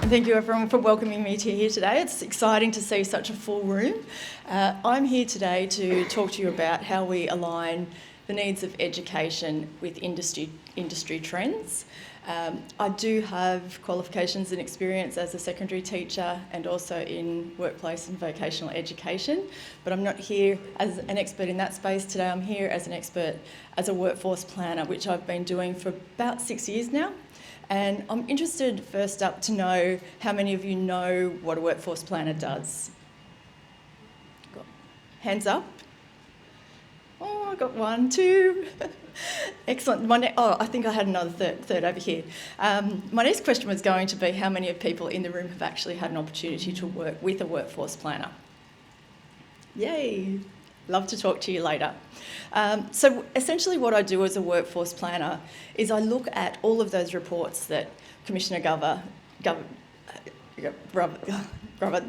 Thank you everyone for welcoming me to here today. It's exciting to see such a full room. I'm here today to talk to you about how we align the needs of education with industry trends. I do have qualifications and experience as a secondary teacher and also in workplace and vocational education, but I'm not here as an expert in that space today. I'm here as an expert as a workforce planner, which I've been doing for about 6 years now. And I'm interested first up to know how many of you know what a workforce planner does. Got hands up. Oh, I got 1, 2. Excellent. I think I had another third over here. My next question was going to be how many of people in the room have actually had an opportunity to work with a workforce planner? Yay. Love to talk to you later. So essentially what I do as a workforce planner is I look at all of those reports that Commissioner Grover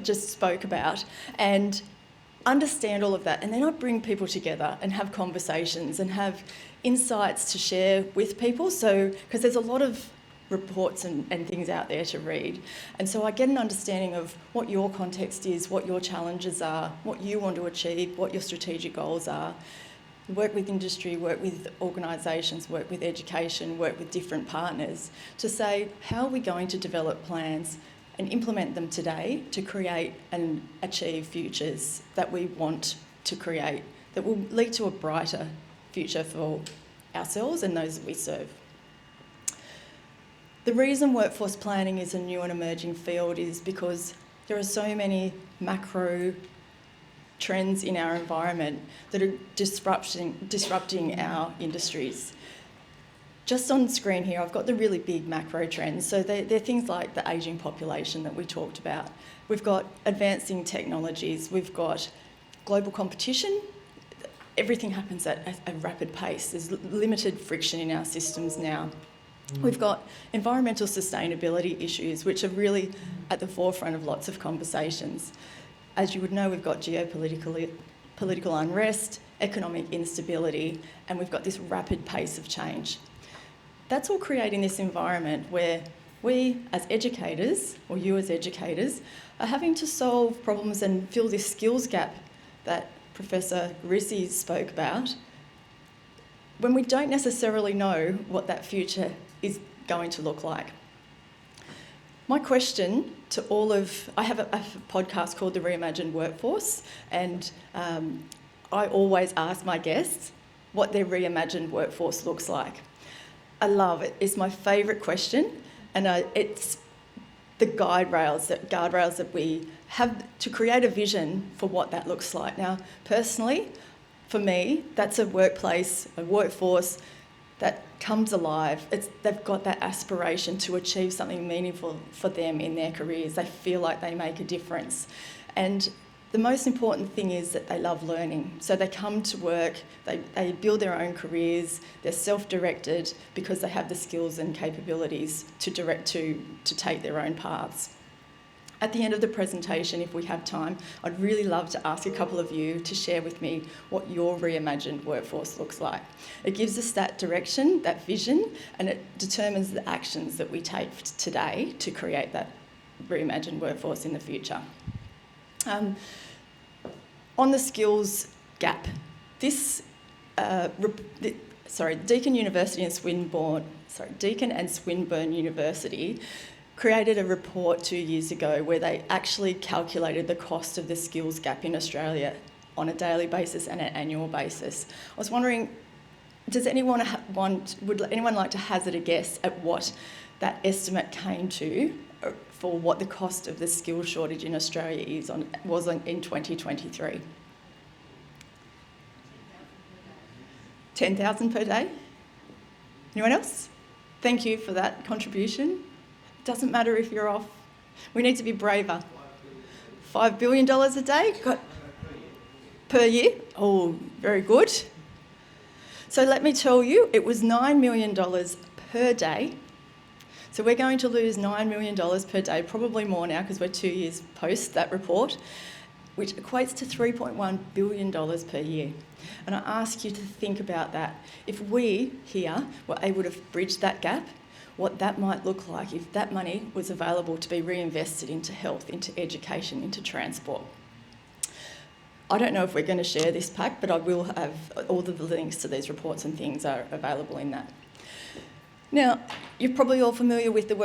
just spoke about and understand all of that, and then I bring people together and have conversations and have insights to share with people. So, because there's a lot of reports and things out there to read. And so I get an understanding of what your context is, what your challenges are, what you want to achieve, what your strategic goals are. Work with industry, work with organisations, work with education, work with different partners to say, how are we going to develop plans and implement them today to create and achieve futures that we want to create that will lead to a brighter future for ourselves and those that we serve. The reason workforce planning is a new and emerging field is because there are so many macro trends in our environment that are disrupting our industries. Just on screen here, I've got the really big macro trends. So they're things like the ageing population that we talked about. We've got advancing technologies. We've got global competition. Everything happens at a rapid pace. There's limited friction in our systems now. We've got environmental sustainability issues, which are really at the forefront of lots of conversations. As you would know, we've got political unrest, economic instability, and we've got this rapid pace of change. That's all creating this environment where we as educators, or you as educators, are having to solve problems and fill this skills gap that Professor Rissi spoke about, when we don't necessarily know what that future is going to look like. My question to I have a podcast called The Reimagined Workforce, and I always ask my guests what their reimagined workforce looks like. I love it. It's my favourite question, and it's the guardrails that we have to create a vision for what that looks like. Now, personally, for me, that's a workplace, a workforce that comes alive. They've got that aspiration to achieve something meaningful for them in their careers. They feel like they make a difference. And the most important thing is that they love learning. So they come to work, they build their own careers, they're self-directed because they have the skills and capabilities to take their own paths. At the end of the presentation, if we have time, I'd really love to ask a couple of you to share with me what your reimagined workforce looks like. It gives us that direction, that vision, and it determines the actions that we take today to create that reimagined workforce in the future. On the skills gap, Deakin and Swinburne University created a report 2 years ago where they actually calculated the cost of the skills gap in Australia on a daily basis and an annual basis. I was wondering, would anyone like to hazard a guess at what that estimate came to for what the cost of the skills shortage in Australia was in 2023? 10,000 per day? Anyone else? Thank you for that contribution. Doesn't matter if you're off. We need to be braver. $5 billion a day? Per year? Oh, very good. So let me tell you, it was $9 million per day. So we're going to lose $9 million per day, probably more now because we're 2 years post that report, which equates to $3.1 billion per year. And I ask you to think about that. If we here were able to bridge that gap, what that might look like if that money was available to be reinvested into health, into education, into transport. I don't know if we're going to share this pack, but I will have all of the links to these reports and things are available in that. Now, you're probably all familiar with the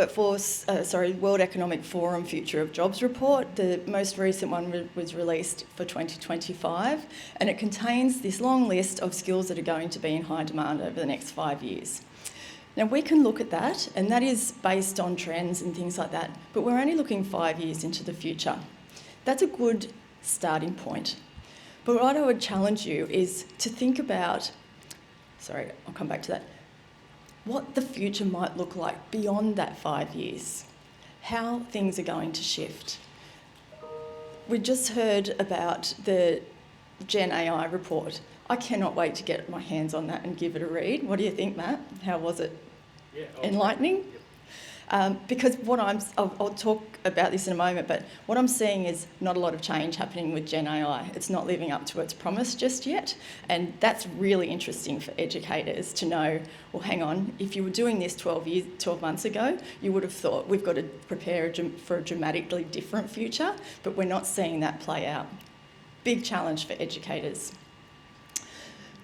World Economic Forum Future of Jobs report. The most recent one was released for 2025, and it contains this long list of skills that are going to be in high demand over the next 5 years. Now, we can look at that, and that is based on trends and things like that, but we're only looking 5 years into the future. That's a good starting point. But what I would challenge you is to think about, I'll come back to that, what the future might look like beyond that 5 years, how things are going to shift. We just heard about the Gen AI report. I cannot wait to get my hands on that and give it a read. What do you think, Matt? How was it? Yeah, enlightening? Yep. Because I'll talk about this in a moment, but what I'm seeing is not a lot of change happening with Gen AI. It's not living up to its promise just yet, and that's really interesting for educators to know, well, hang on, if you were doing this 12 months ago, you would have thought we've got to prepare for a dramatically different future, but we're not seeing that play out. Big challenge for educators.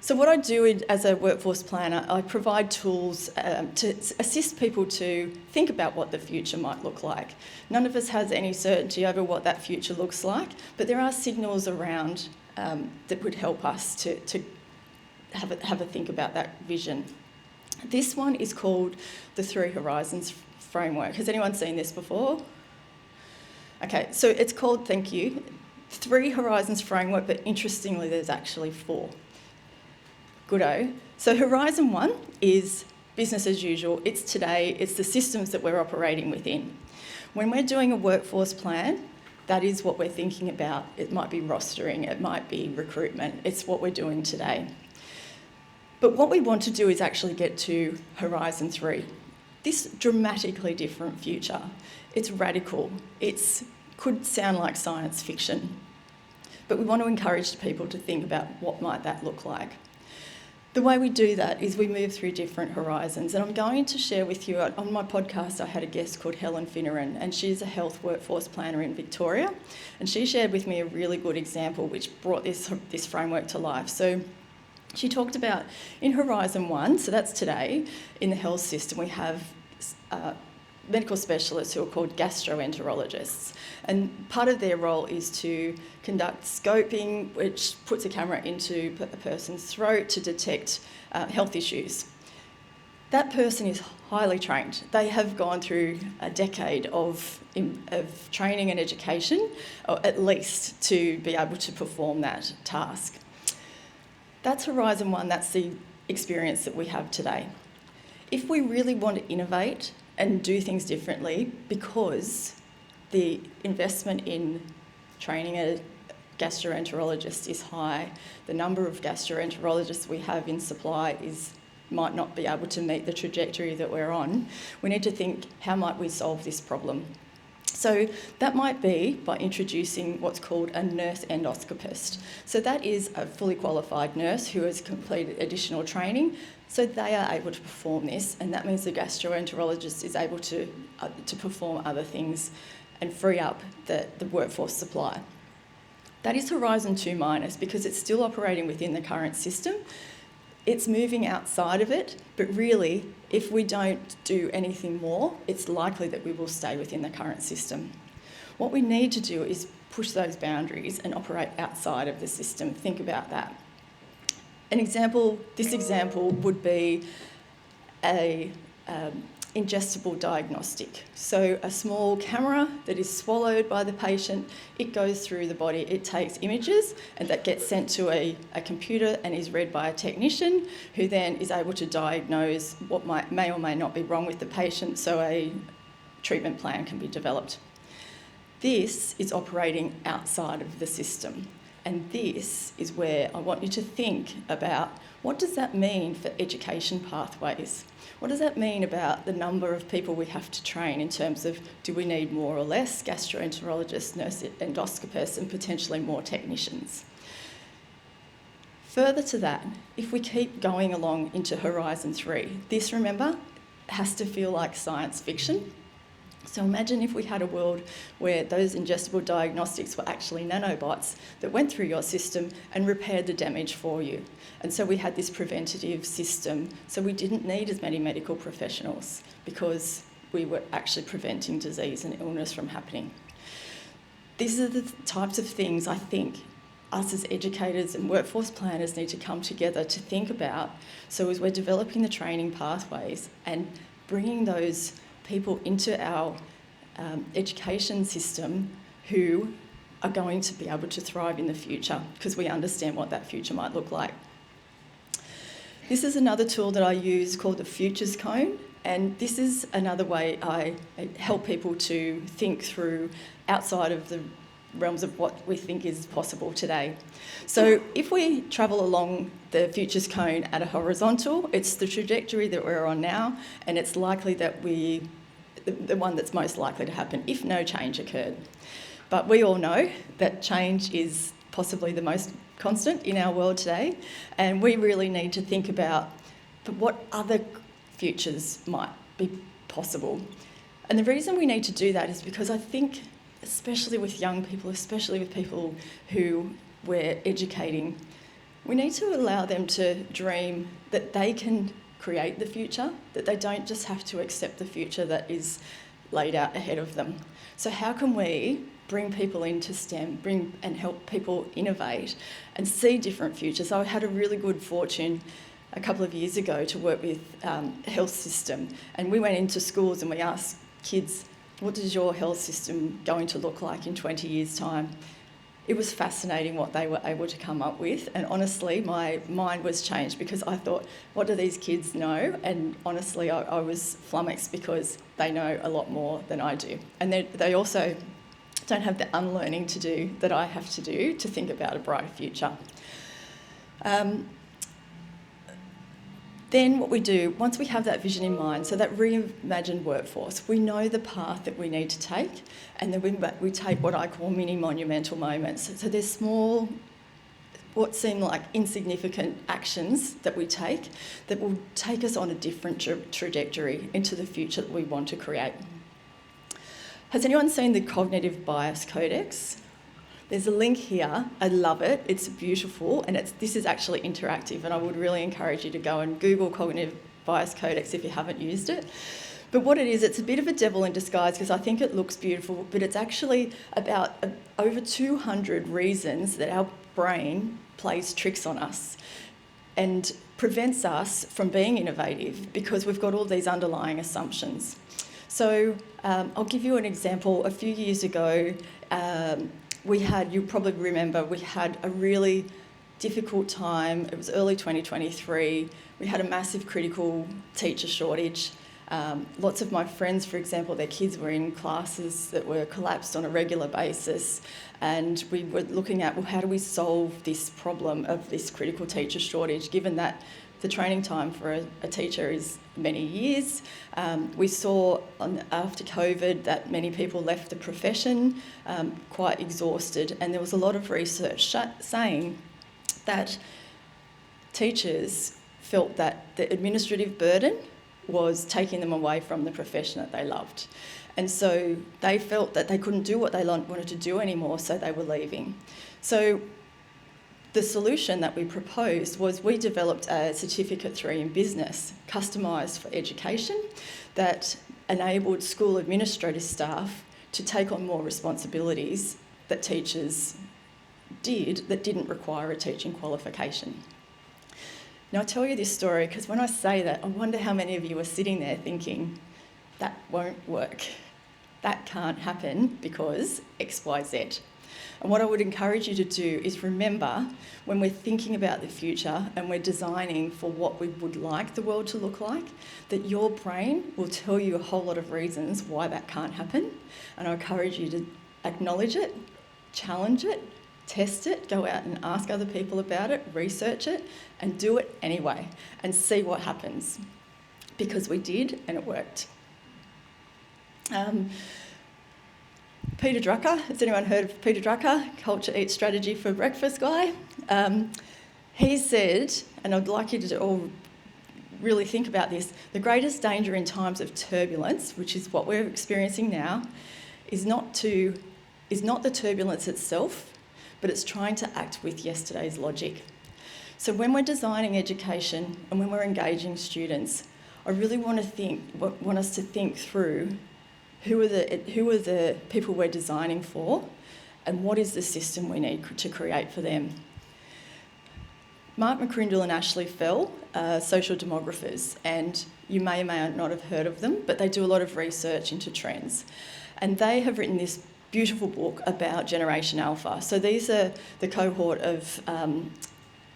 So what I do as a workforce planner, I provide tools to assist people to think about what the future might look like. None of us has any certainty over what that future looks like, but there are signals around that would help us to have a think about that vision. This one is called the Three Horizons Framework. Has anyone seen this before? Okay, so it's called, thank you, Three Horizons Framework, but interestingly there's actually 4. Goodo. So Horizon 1 is business as usual. It's today, it's the systems that we're operating within. When we're doing a workforce plan, that is what we're thinking about. It might be rostering, it might be recruitment. It's what we're doing today. But what we want to do is actually get to Horizon 3. This dramatically different future. It's radical. It could sound like science fiction. But we want to encourage people to think about what might that look like. The way we do that is we move through different horizons, and I'm going to share with you, on my podcast I had a guest called Helen Finneran, and she's a health workforce planner in Victoria, and she shared with me a really good example which brought this framework to life. So she talked about in Horizon 1, so that's today, in the health system we have medical specialists who are called gastroenterologists, and part of their role is to conduct scoping, which puts a camera into a person's throat to detect health issues. That person is highly trained. They have gone through a decade of training and education, or at least, to be able to perform that task. That's Horizon 1, that's the experience that we have today. If we really want to innovate and do things differently, because the investment in training a gastroenterologist is high, the number of gastroenterologists we have in supply might not be able to meet the trajectory that we're on, we need to think, how might we solve this problem? So that might be by introducing what's called a nurse endoscopist. So that is a fully qualified nurse who has completed additional training, so they are able to perform this, and that means the gastroenterologist is able to perform other things and free up the workforce supply. That is Horizon 2 minus, because it's still operating within the current system. It's moving outside of it, but really, if we don't do anything more, it's likely that we will stay within the current system. What we need to do is push those boundaries and operate outside of the system. Think about that. This example would be a ingestible diagnostic. So a small camera that is swallowed by the patient, it goes through the body, it takes images, and that gets sent to a computer and is read by a technician, who then is able to diagnose what may or may not be wrong with the patient, so a treatment plan can be developed. This is operating outside of the system. And this is where I want you to think about, what does that mean for education pathways? What does that mean about the number of people we have to train in terms of, do we need more or less gastroenterologists, nurse endoscopists, and potentially more technicians? Further to that, if we keep going along into Horizon 3, this, remember, has to feel like science fiction. So imagine if we had a world where those ingestible diagnostics were actually nanobots that went through your system and repaired the damage for you. And so we had this preventative system, so we didn't need as many medical professionals because we were actually preventing disease and illness from happening. These are the types of things I think us as educators and workforce planners need to come together to think about. So as we're developing the training pathways and bringing those people into our education system who are going to be able to thrive in the future, because we understand what that future might look like. This is another tool that I use called the Futures Cone, and this is another way I help people to think through outside of the realms of what we think is possible today. So if we travel along the Futures Cone at a horizontal, it's the trajectory that we're on now, and it's likely that the one that's most likely to happen if no change occurred. But we all know that change is possibly the most constant in our world today, and we really need to think about what other futures might be possible. And the reason we need to do that is because I think, especially with young people, especially with people who we're educating, we need to allow them to dream that they can create the future, that they don't just have to accept the future that is laid out ahead of them. So how can we bring people into STEM, and help people innovate and see different futures? I had a really good fortune a couple of years ago to work with a health system, and we went into schools and we asked kids, what is your health system going to look like in 20 years' time? It was fascinating what they were able to come up with, and honestly my mind was changed because I thought, what do these kids know? And honestly I was flummoxed because they know a lot more than I do, and they also don't have the unlearning to do that I have to do to think about a brighter future. Then what we do, once we have that vision in mind, so that reimagined workforce, we know the path that we need to take, and then we take what I call mini monumental moments. So there's small, what seem like insignificant actions that we take that will take us on a different trajectory into the future that we want to create. Has anyone seen the Cognitive Bias Codex? There's a link here. I love it. It's beautiful, and this is actually interactive, and I would really encourage you to go and Google Cognitive Bias Codex if you haven't used it. But what it is, it's a bit of a devil in disguise because I think it looks beautiful, but it's actually about over 200 reasons that our brain plays tricks on us and prevents us from being innovative because we've got all these underlying assumptions. So I'll give you an example. A few years ago, you probably remember, we had a really difficult time. It was early 2023. We had a massive critical teacher shortage. Lots of my friends, for example, their kids were in classes that were collapsed on a regular basis, and we were looking at, well, how do we solve this problem of this critical teacher shortage, given that the training time for a teacher is many years. We saw after COVID that many people left the profession quite exhausted, and there was a lot of research saying that teachers felt that the administrative burden was taking them away from the profession that they loved. And so they felt that they couldn't do what they wanted to do anymore, so they were leaving. So the solution that we proposed was we developed a Certificate 3 in business, customised for education, that enabled school administrative staff to take on more responsibilities that teachers did that didn't require a teaching qualification. Now, I tell you this story because when I say that, I wonder how many of you are sitting there thinking, that won't work. That can't happen because X, Y, Z. And what I would encourage you to do is remember, when we're thinking about the future and we're designing for what we would like the world to look like, that your brain will tell you a whole lot of reasons why that can't happen. And I encourage you to acknowledge it, challenge it, test it, go out and ask other people about it, research it, and do it anyway, and see what happens. Because we did, and it worked. Peter Drucker, has anyone heard of Peter Drucker? Culture Eats Strategy for Breakfast guy. He said, and I'd like you to all really think about this, the greatest danger in times of turbulence, which is what we're experiencing now, is not the turbulence itself, but it's trying to act with yesterday's logic. So when we're designing education and when we're engaging students, I really want us to think through who are the people we're designing for, and what is the system we need to create for them. Mark McCrindle and Ashley Fell are social demographers, and you may or may not have heard of them, but they do a lot of research into trends. And they have written this beautiful book about Generation Alpha. So these are the cohort of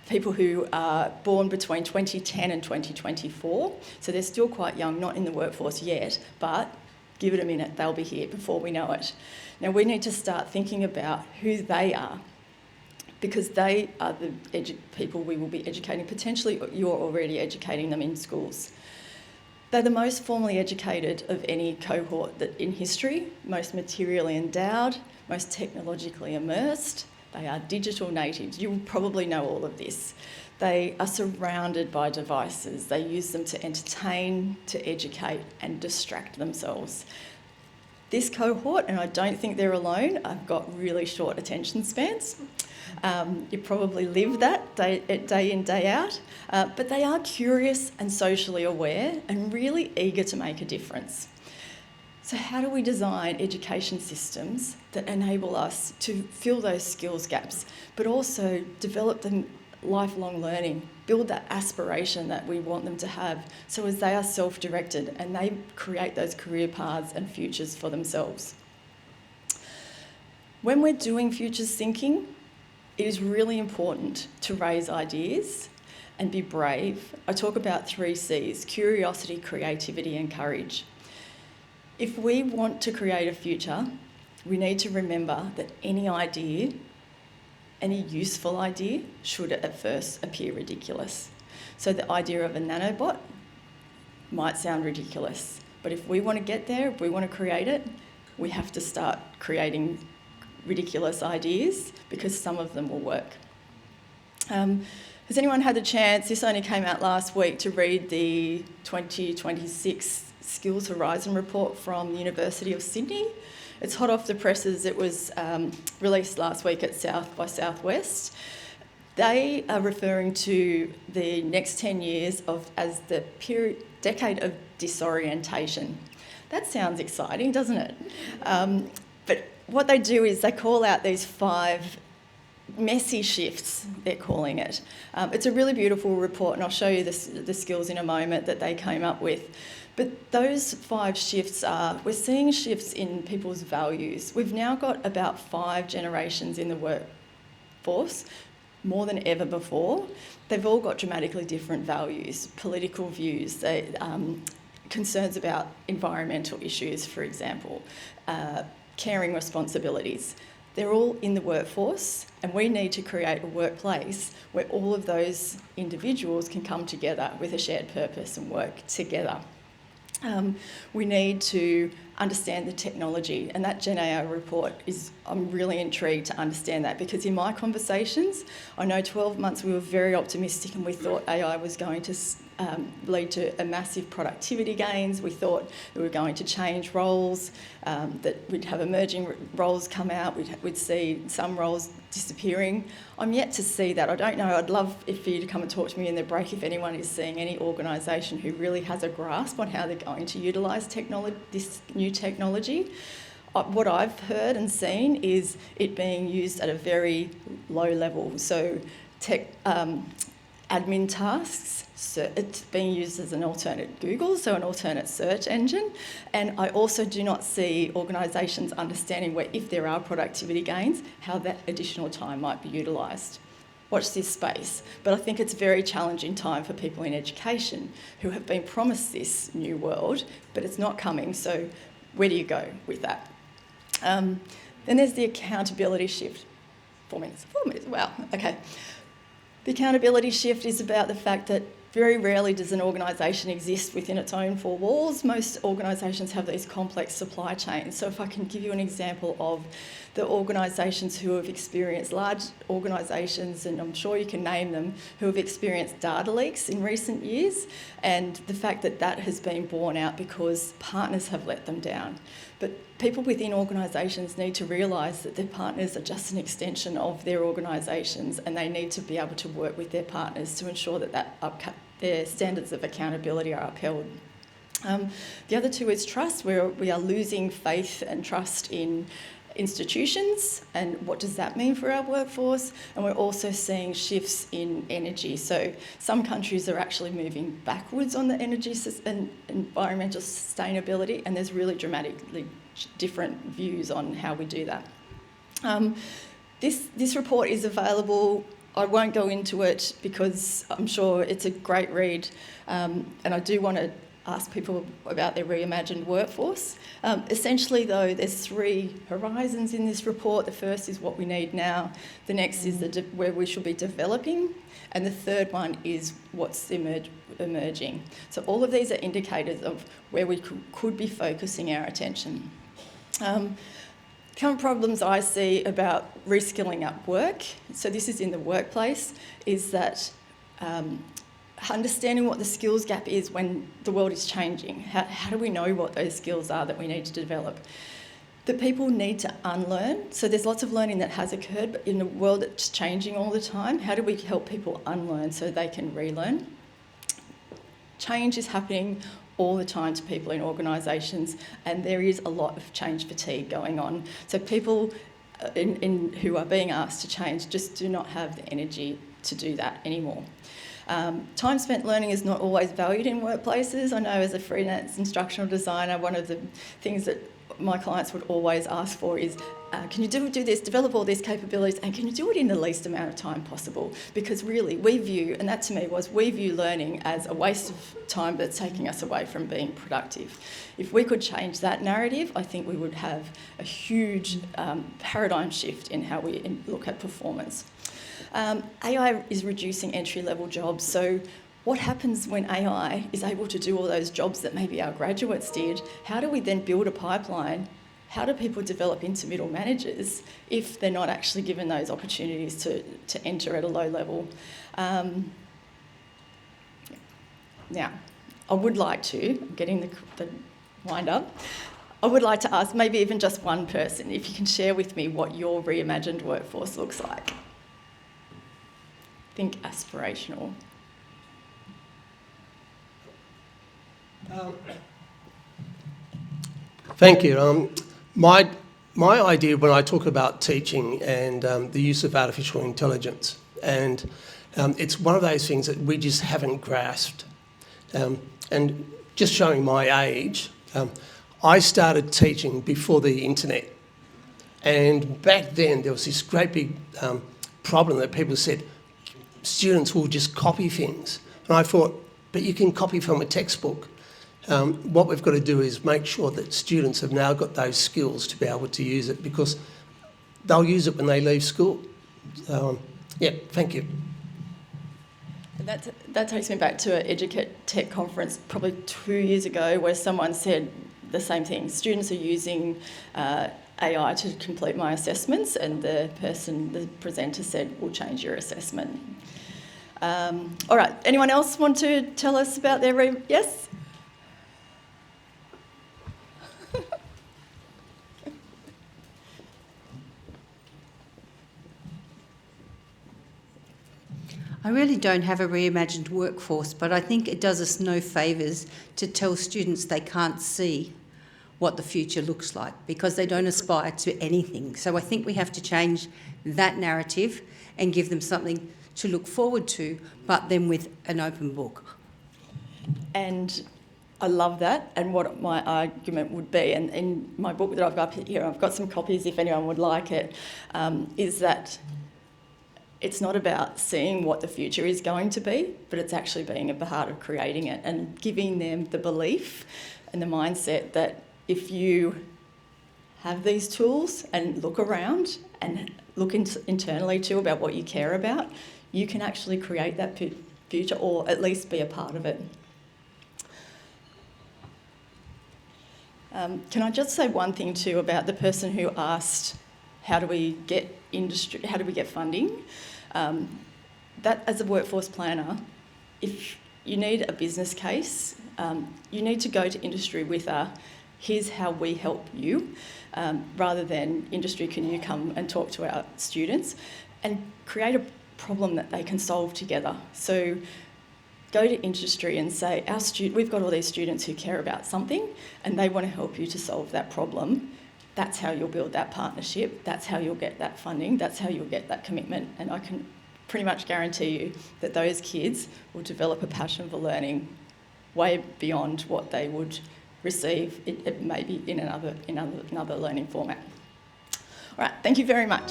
people who are born between 2010 and 2024. So they're still quite young, not in the workforce yet, but give it a minute, they'll be here before we know it. Now we need to start thinking about who they are, because they are the people we will be educating. Potentially you're already educating them in schools. They're the most formally educated of any cohort that in history, most materially endowed, most technologically immersed. They are digital natives. You will probably know all of this. They are surrounded by devices. They use them to entertain, to educate, and distract themselves. This cohort, and I don't think they're alone, I've got really short attention spans. You probably live that day in, day out, but they are curious and socially aware and really eager to make a difference. So how do we design education systems that enable us to fill those skills gaps, but also develop them lifelong learning, build that aspiration that we want them to have, so as they are self-directed and they create those career paths and futures for themselves. When we're doing futures thinking, it is really important to raise ideas and be brave. I talk about 3 C's: curiosity, creativity, and courage. If we want to create a future, we need to remember that any idea, any useful idea, should at first appear ridiculous. So the idea of a nanobot might sound ridiculous, but if we want to get there, if we want to create it, we have to start creating ridiculous ideas, because some of them will work. Has anyone had the chance, this only came out last week, to read the 2026 Skills Horizon report from the University of Sydney? It's hot off the presses. It was released last week at South by Southwest. They are referring to the next 10 years as the decade of disorientation. That sounds exciting, doesn't it? But what they do is they call out these 5 messy shifts, they're calling it. It's a really beautiful report, and I'll show you the skills in a moment that they came up with. But those 5 shifts are, we're seeing shifts in people's values. We've now got about 5 generations in the workforce, more than ever before. They've all got dramatically different values, political views, concerns about environmental issues, for example, caring responsibilities. They're all in the workforce, and we need to create a workplace where all of those individuals can come together with a shared purpose and work together. We need to understand the technology, and that Gen AI report I'm really intrigued to understand that, because in my conversations, I know 12 months we were very optimistic and we thought AI was going to lead to a massive productivity gains. We thought that we were going to change roles, that we'd have emerging roles come out, we'd see some roles disappearing. I'm yet to see that. I don't know. I'd love for you to come and talk to me in the break if anyone is seeing any organisation who really has a grasp on how they're going to utilise this new technology. What I've heard and seen is it being used at a very low level. So admin tasks, so it's being used as an alternate Google, so an alternate search engine. And I also do not see organisations understanding where, if there are productivity gains, how that additional time might be utilised. Watch this space. But I think it's a very challenging time for people in education who have been promised this new world, but it's not coming. So where do you go with that? Then there's the accountability shift. 4 minutes, wow, okay. The accountability shift is about the fact that Very rarely does an organisation exist within its own four walls. Most organisations have these complex supply chains. So if I can give you an example of the organisations who have experienced, large organisations, and I'm sure you can name them, who have experienced data leaks in recent years, and the fact that that has been borne out because partners have let them down. But people within organisations need to realise that their partners are just an extension of their organisations, and they need to be able to work with their partners to ensure that their standards of accountability are upheld. The other two is trust, where we are losing faith and trust in institutions, and what does that mean for our workforce? And we're also seeing shifts in energy. So some countries are actually moving backwards on the energy and environmental sustainability, and there's really dramatically different views on how we do that. This report is available. I won't go into it because I'm sure it's a great read, and I do want to ask people about their reimagined workforce. Essentially, though, there's three horizons in this report. The first is what we need now. The next is where we should be developing. And the third one is what's emerging. So all of these are indicators of where we could be focusing our attention. Current problems I see about reskilling up work, so this is in the workplace, is that understanding what the skills gap is when the world is changing. How do we know what those skills are that we need to develop? That people need to unlearn. So there's lots of learning that has occurred, but in a world that's changing all the time, how do we help people unlearn so they can relearn? Change is happening all the time to people in organisations, and there is a lot of change fatigue going on. So people who are being asked to change just do not have the energy to do that anymore. Time spent learning is not always valued in workplaces. I know as a freelance instructional designer, one of the things that my clients would always ask for is, can you do this, develop all these capabilities, and can you do it in the least amount of time possible? Because really, we view learning as a waste of time that's taking us away from being productive. If we could change that narrative, I think we would have a huge paradigm shift in how we look at performance. AI is reducing entry-level jobs, so what happens when AI is able to do all those jobs that maybe our graduates did? How do we then build a pipeline? How do people develop into middle managers if they're not actually given those opportunities to enter at a low level? Now, I would like to, getting the wind up, I would like to ask maybe even just one person, if you can share with me what your reimagined workforce looks like. Think aspirational. Thank you. My idea when I talk about teaching and the use of artificial intelligence, and it's one of those things that we just haven't grasped. And just showing my age, I started teaching before the internet. And back then there was this great big problem that people said, students will just copy things. And I thought, but you can copy from a textbook. What we've got to do is make sure that students have now got those skills to be able to use it, because they'll use it when they leave school. Yeah, thank you. That takes me back to an Educate Tech conference probably 2 years ago, where someone said the same thing. Students are using AI to complete my assessments, and the presenter said, we'll change your assessment. All right, anyone else want to tell us about their yes? I really don't have a reimagined workforce, but I think it does us no favours to tell students they can't see what the future looks like because they don't aspire to anything. So I think we have to change that narrative and give them something to look forward to, but then with an open book. And I love that, and what my argument would be, and in my book that I've got up here, I've got some copies if anyone would like it, is that it's not about seeing what the future is going to be, but it's actually being at the heart of creating it and giving them the belief and the mindset that if you have these tools and look around and look internally too about what you care about, you can actually create that future, or at least be a part of it. Can I just say one thing too about the person who asked, how do we get funding? That, as a workforce planner, if you need a business case, you need to go to industry with here's how we help you, rather than industry, can you come and talk to our students, and create a problem that they can solve together. So go to industry and say, we've got all these students who care about something and they want to help you to solve that problem. That's how you'll build that partnership. That's how you'll get that funding. That's how you'll get that commitment. And I can pretty much guarantee you that those kids will develop a passion for learning way beyond what they would receive it maybe in another learning format. All right, thank you very much.